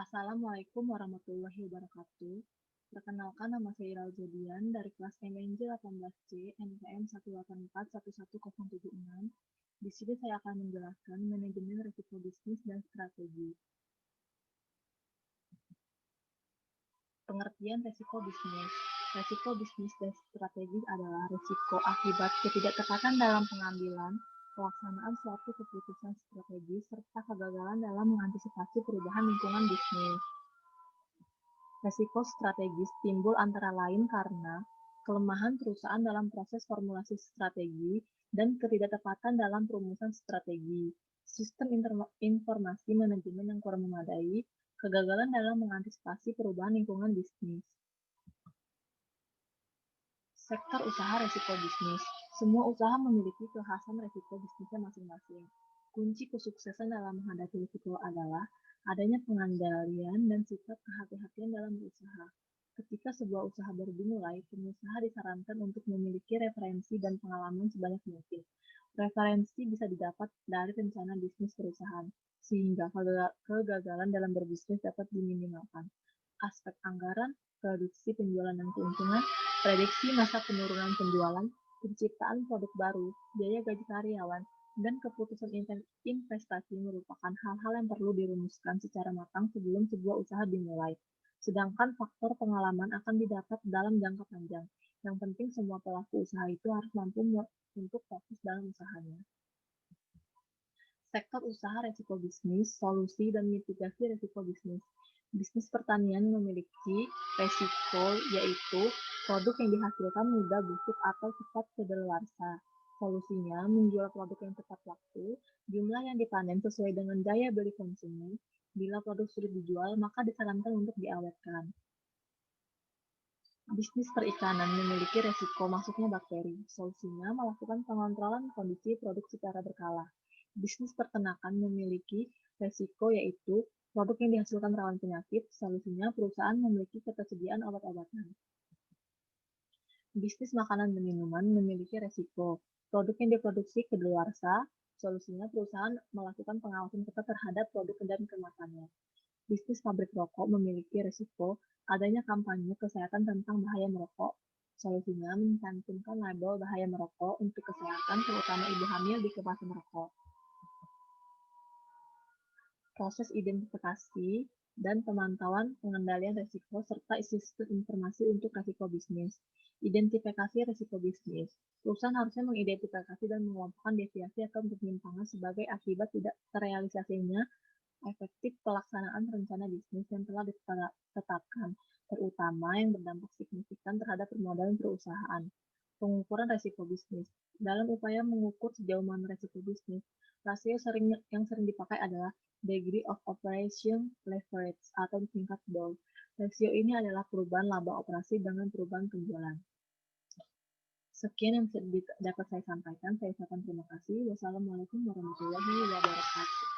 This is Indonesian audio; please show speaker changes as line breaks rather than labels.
Assalamualaikum warahmatullahi wabarakatuh. Perkenalkan, nama saya Iral Jodian dari kelas MNJ 18C NPM 184111076. Di sini saya akan menjelaskan manajemen risiko bisnis dan strategi. Pengertian risiko bisnis. Risiko bisnis dan strategi adalah risiko akibat ketidaktepatan dalam pengambilan, pelaksanaan suatu keputusan strategi, serta kegagalan dalam mengantisipasi perubahan lingkungan bisnis. Risiko strategis timbul antara lain karena kelemahan perusahaan dalam proses formulasi strategi dan ketidaktepatan dalam perumusan strategi, sistem informasi manajemen yang kurang memadai, kegagalan dalam mengantisipasi perubahan lingkungan bisnis. Sektor usaha risiko bisnis. Semua usaha memiliki kekhasan risiko bisnisnya masing-masing. Kunci kesuksesan dalam menghadapi risiko adalah adanya pengendalian dan sikap kehati-hatian dalam berusaha. Ketika sebuah usaha baru dimulai, pengusaha disarankan untuk memiliki referensi dan pengalaman sebanyak mungkin. Referensi bisa didapat dari rencana bisnis perusahaan, sehingga kegagalan dalam berbisnis dapat diminimalkan. Aspek anggaran, prediksi penjualan dan keuntungan, prediksi masa penurunan penjualan, penciptaan produk baru, biaya gaji karyawan, dan keputusan investasi merupakan hal-hal yang perlu dirumuskan secara matang sebelum sebuah usaha dimulai. Sedangkan faktor pengalaman akan didapat dalam jangka panjang. Yang penting semua pelaku usaha itu harus mampu untuk fokus dalam usahanya. Sektor usaha risiko bisnis, solusi, dan mitigasi risiko bisnis. Bisnis pertanian memiliki risiko, yaitu produk yang dihasilkan mudah busuk atau cepat kedaluarsa. Solusinya, menjual produk yang tepat waktu, jumlah yang dipanen sesuai dengan daya beli konsumen. Bila produk sulit dijual, maka disarankan untuk diawetkan. Bisnis perikanan memiliki resiko masuknya bakteri. Solusinya, melakukan pengontrolan kondisi produk secara berkala. Bisnis peternakan memiliki resiko, yaitu produk yang dihasilkan rawan penyakit. Solusinya, perusahaan memiliki ketersediaan obat-obatan. Bisnis makanan dan minuman memiliki resiko. Produk yang diproduksi kedaluarsa. Solusinya, perusahaan melakukan pengawasan ketat terhadap produk dan kemasannya. Bisnis pabrik rokok memiliki risiko adanya kampanye kesehatan tentang bahaya merokok. Solusinya, mencantumkan label bahaya merokok untuk kesehatan, terutama ibu hamil di kemasan rokok. Proses identifikasi dan pemantauan pengendalian risiko serta sistem informasi untuk risiko bisnis. Identifikasi risiko bisnis. Perusahaan harusnya mengidentifikasi dan mengelompokkan deviasi atau penyimpangan sebagai akibat tidak terrealisasinya efektif pelaksanaan rencana bisnis yang telah ditetapkan, terutama yang berdampak signifikan terhadap permodalan perusahaan. Pengukuran risiko bisnis. Dalam upaya mengukur sejauh mana risiko bisnis, rasio yang sering dipakai adalah degree of operation leverage atau tingkat DOL. Rasio ini adalah perubahan laba operasi dengan perubahan penjualan. Sekian yang dapat saya sampaikan. Saya ucapkan terima kasih. Wassalamualaikum warahmatullahi wabarakatuh.